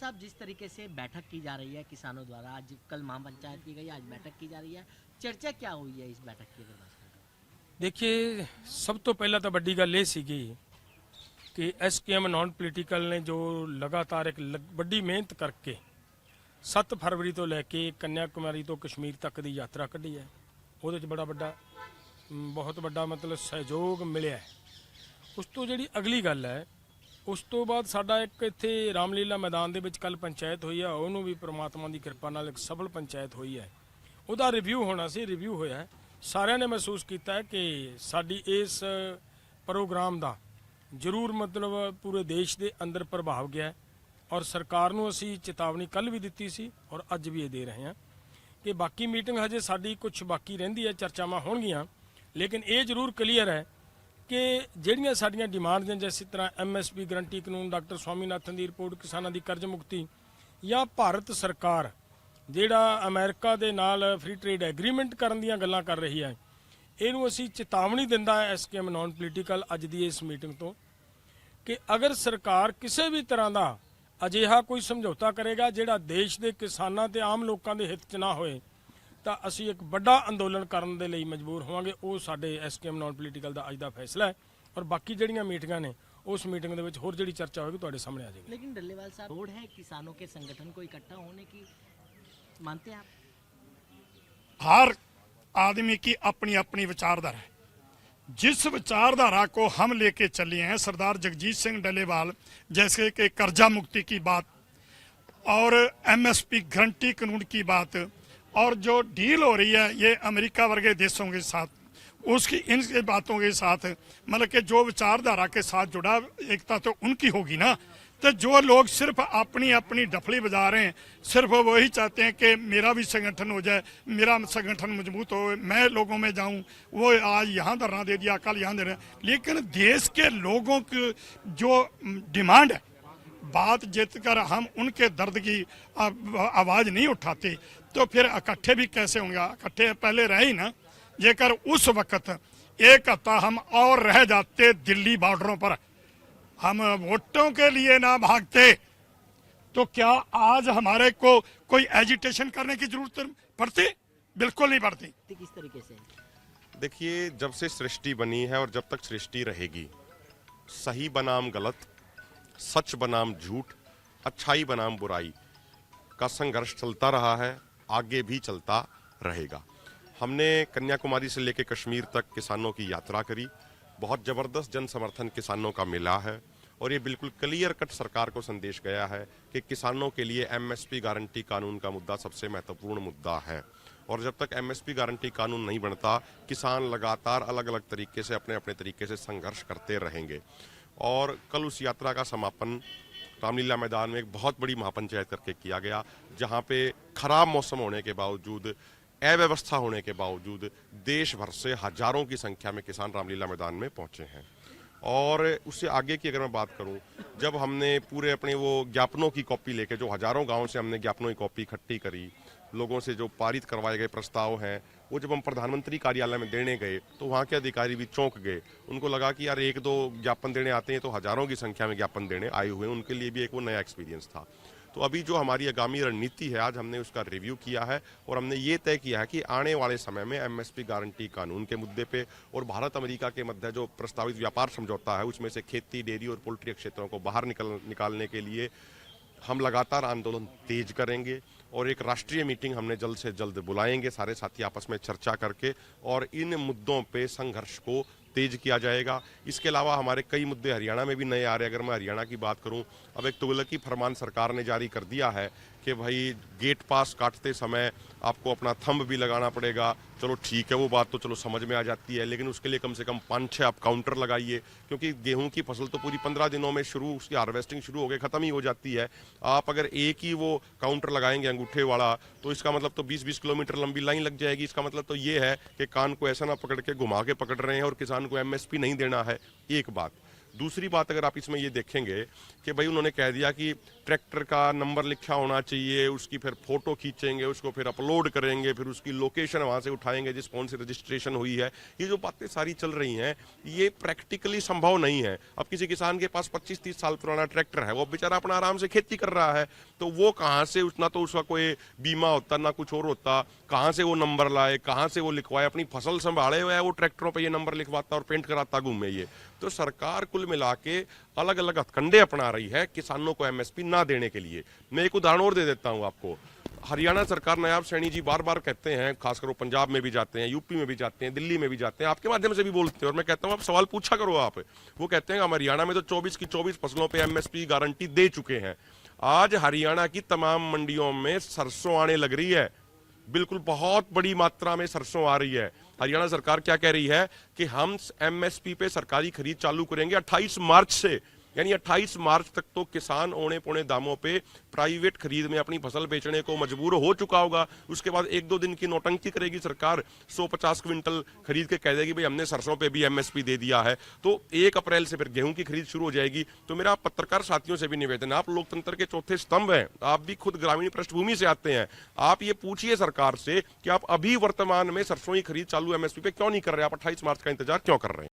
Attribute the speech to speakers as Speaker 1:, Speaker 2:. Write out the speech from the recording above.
Speaker 1: साहब, जिस तरीके से बैठक की जा रही है किसानों द्वारा, आज कल महापंचायत की गई, आज बैठक की जा रही है, चर्चा क्या हुई है इस बैठक की? अगर बात करें
Speaker 2: देखिए, सब तो पहला तो वड्डी गल ये सीगी कि SKM नॉन पोलिटिकल ने जो लगातार एक वड्डी मेहनत करके 7 फरवरी तो लैके कन्याकुमारी तो कश्मीर तक की यात्रा कढ़ी है। ਉਹਦੇ 'ਚ बहुत बड़ा मतलब सहयोग मिलिया है। उस तो जी अगली गल है, उस तो बाद साडा एक इत्थे रामलीला मैदान दे विच कल पंचायत हुई है, ਉਹਨੂੰ भी परमात्मा की कृपा नाल एक सफल पंचायत हुई है। ਉਹਦਾ रिव्यू होना सी, रिव्यू होया है। सारिਆਂ ने महसूस किया है कि साडी इस प्रोग्राम का जरूर मतलब पूरे देश के अंदर प्रभाव गया है और सरकार नूं असी चेतावनी कल भी दी सी और अज भी ये दे रहे हैं कि बाकी मीटिंग हजे साडी कुछ बाकी रहिंदी है, चर्चावां होणगियां, लेकिन ये जरूर क्लीयर है कि ਜਿਹੜੀਆਂ ਸਾਡੀਆਂ डिमांड हैं जिस तरह MSP गारंटी कानून, डॉक्टर स्वामीनाथन की रिपोर्ट, किसानों की कर्ज मुक्ति या भारत सरकार ਜਿਹੜਾ अमेरिका ਦੇ ਨਾਲ फ्री ट्रेड एग्रीमेंट ਕਰਨ ਦੀਆਂ ਗੱਲਾਂ कर रही है, ਇਹਨੂੰ ਅਸੀਂ ਚੇਤਾਵਨੀ ਦਿੰਦਾ है SKM नॉन पोलिटिकल ਅੱਜ ਦੀ ਇਸ ਮੀਟਿੰਗ ਤੋਂ कि अगर सरकार किसी भी तरह का ਅਜਿਹਾ कोई समझौता करेगा ਜਿਹੜਾ देश के किसानों ਤੇ आम लोगों के हित 'ਚ ना होए ਤਾਂ ਅਸੀਂ ਇੱਕ ਵੱਡਾ ਅੰਦੋਲਨ ਕਰਨ ਦੇ ਲਈ ਮਜਬੂਰ ਹੋਵਾਂਗੇ। ਉਹ ਸਾਡੇ SKM ਨॉन पोलिटिकल ਦਾ ਅੱਜ ਦਾ ਫੈਸਲਾ ਹੈ और बाकी ਜਿਹੜੀਆਂ ਮੀਟਿੰਗਾਂ ਨੇ उस मीटिंग ਦੇ ਵਿੱਚ ਹੋਰ ਜਿਹੜੀ चर्चा होगी ਤੁਹਾਡੇ सामने आ जाएगी।
Speaker 1: लेकिन डल्लेवाल साहब, रोड है किसानों के संगठन को इकट्ठा होने की, मानते हैं आप?
Speaker 3: हर आदमी की अपनी अपनी विचारधारा है। जिस विचारधारा को हम लेके चले हैं, सरदार जगजीत सिंह डल्लेवाल जैसे कि कर्जा मुक्ति की बात और MSP गारंटी कानून की बात और जो डील हो रही है ये अमेरिका वर्गे देशों के साथ, उसकी इन बातों के साथ मतलब कि जो विचारधारा के साथ जुड़ा एकता तो उनकी होगी ना। तो जो लोग सिर्फ अपनी अपनी डफली बजा रहे हैं, सिर्फ वही चाहते हैं कि मेरा भी संगठन हो जाए, मेरा संगठन मजबूत हो, मैं लोगों में जाऊं, वो आज यहाँ धरना दे दिया, कल यहाँ दे रहे हैं। लेकिन देश के लोगों की जो डिमांड है, बात जीत कर हम उनके दर्द की आवाज़ नहीं उठाते तो फिर इकट्ठे भी कैसे होंगे? इकट्ठे पहले रहे ही ना। जेकर उस वक्त एक हफ्ता हम और रह जाते दिल्ली बॉर्डरों पर, हम वोटों के लिए ना भागते, तो क्या आज हमारे को कोई एजिटेशन करने की जरूरत पड़ती? बिल्कुल नहीं पड़ती।
Speaker 1: किस तरीके से?
Speaker 4: देखिए, जब से सृष्टि बनी है और जब तक सृष्टि रहेगी, सही बनाम गलत, सच बनाम झूठ, अच्छाई बनाम बुराई का संघर्ष चलता रहा है, आगे भी चलता रहेगा। हमने कन्याकुमारी से लेकर कश्मीर तक किसानों की यात्रा करी, बहुत ज़बरदस्त जन समर्थन किसानों का मिला है और ये बिल्कुल क्लियर कट सरकार को संदेश गया है कि किसानों के लिए MSP गारंटी कानून का मुद्दा सबसे महत्वपूर्ण मुद्दा है और जब तक MSP गारंटी कानून नहीं बनता, किसान लगातार अलग अलग तरीके से अपने अपने तरीके से संघर्ष करते रहेंगे। और कल उस यात्रा का समापन रामलीला मैदान में एक बहुत बड़ी महापंचायत करके किया गया, जहाँ पे खराब मौसम होने के बावजूद, अव्यवस्था होने के बावजूद देश भर से हजारों की संख्या में किसान रामलीला मैदान में पहुंचे हैं। और उससे आगे की अगर मैं बात करूं, जब हमने पूरे अपने वो ज्ञापनों की कॉपी लेके, जो हजारों गांवों से हमने ज्ञापनों की कॉपी इकट्ठी करी, लोगों से जो पारित करवाए गए प्रस्ताव हैं, वो जब हम प्रधानमंत्री कार्यालय में देने गए तो वहाँ के अधिकारी भी चौंक गए। उनको लगा कि यार एक दो ज्ञापन देने आते हैं तो हजारों की संख्या में ज्ञापन देने आए हुए हैं, उनके लिए भी एक वो नया एक्सपीरियंस था। तो अभी जो हमारी आगामी रणनीति है, आज हमने उसका रिव्यू किया है और हमने ये तय किया है कि आने वाले समय में MSP गारंटी कानून के मुद्दे पे और भारत अमेरिका के मध्य जो प्रस्तावित व्यापार समझौता है, उसमें से खेती, डेयरी और पोल्ट्री क्षेत्रों को बाहर निकालने के लिए हम लगातार आंदोलन तेज करेंगे और एक राष्ट्रीय मीटिंग हमने जल्द से जल्द बुलाएंगे, सारे साथी आपस में चर्चा करके, और इन मुद्दों पे संघर्ष को तेज किया जाएगा। इसके अलावा हमारे कई मुद्दे हरियाणा में भी नए आ रहे हैं। अगर मैं हरियाणा की बात करूं, अब एक तुगलकी फरमान सरकार ने जारी कर दिया है कि भाई गेट पास काटते समय आपको अपना थंब भी लगाना पड़ेगा। चलो ठीक है, वो बात तो चलो समझ में आ जाती है, लेकिन उसके लिए कम से कम 5-6 आप काउंटर लगाइए, क्योंकि गेहूं की फसल तो पूरी 15 दिनों में शुरू, उसकी हार्वेस्टिंग शुरू हो गई, ख़त्म ही हो जाती है। आप अगर एक ही वो काउंटर लगाएंगे अंगूठे वाला, तो इसका मतलब तो 20-20 किलोमीटर लंबी लाइन लग जाएगी। इसका मतलब तो ये है कि कान को ऐसा ना पकड़ के घुमा के पकड़ रहे हैं और किसान को MSP नहीं देना है। एक बात। दूसरी बात, अगर आप इसमें ये देखेंगे कि भाई उन्होंने कह दिया कि ट्रैक्टर का नंबर लिखा होना चाहिए, उसकी फिर फोटो खींचेंगे, उसको फिर अपलोड करेंगे, फिर उसकी लोकेशन वहाँ से उठाएंगे जिस फोन से रजिस्ट्रेशन हुई है। ये जो बातें सारी चल रही हैं ये प्रैक्टिकली संभव नहीं है। अब किसी किसान के पास 25-30 साल पुराना ट्रैक्टर है, वो बेचारा अपना आराम से खेती कर रहा है, तो वो कहाँ से, ना तो उसका कोई बीमा होता ना कुछ और होता, कहाँ से वो नंबर लाए, कहाँ से वो लिखवाए, अपनी फसल संभाले हुए है वो ट्रैक्टरों पर ये नंबर लिखवाता और पेंट कराता घूमे। ये तो सरकार कुल मिला के अलग अलग हथकंडे अपना रही है किसानों को एमएसपी ना देने के लिए। मैं एक उदाहरण और दे देता हूं आपको। हरियाणा सरकार, नायाब सैनी जी बार बार कहते हैं, खासकर वो पंजाब में भी जाते हैं, यूपी में भी जाते हैं, दिल्ली में भी जाते हैं, आपके माध्यम से भी बोलते हैं, और मैं कहता हूं आप सवाल पूछा करो आप। वो कहते हैं हम हरियाणा में तो 24 की 24 फसलों पे एमएसपी गारंटी दे चुके हैं। आज हरियाणा की तमाम मंडियों में सरसों आने लग रही है, बिल्कुल बहुत बड़ी मात्रा में सरसों आ रही है। हरियाणा सरकार क्या कह रही है कि हम एमएसपी पे सरकारी खरीद चालू करेंगे 28 मार्च से, यानी 28 मार्च तक तो किसान औने पौने दामों पे प्राइवेट खरीद में अपनी फसल बेचने को मजबूर हो चुका होगा। उसके बाद 1-2 दिन की नौटंकी करेगी सरकार, 150 क्विंटल खरीद के कह देगी भाई हमने सरसों पे भी एमएसपी दे दिया है। तो 1 अप्रैल से फिर गेहूं की खरीद शुरू हो जाएगी। तो मेरा पत्रकार साथियों से भी निवेदन है, आप लोकतंत्र के चौथे स्तंभ हैं, आप भी खुद ग्रामीण पृष्ठभूमि से आते हैं, आप ये पूछिए सरकार से कि आप अभी वर्तमान में सरसों की खरीद चालू एमएसपी पे क्यों नहीं कर रहे, आप 28 मार्च का इंतजार क्यों कर रहे हैं।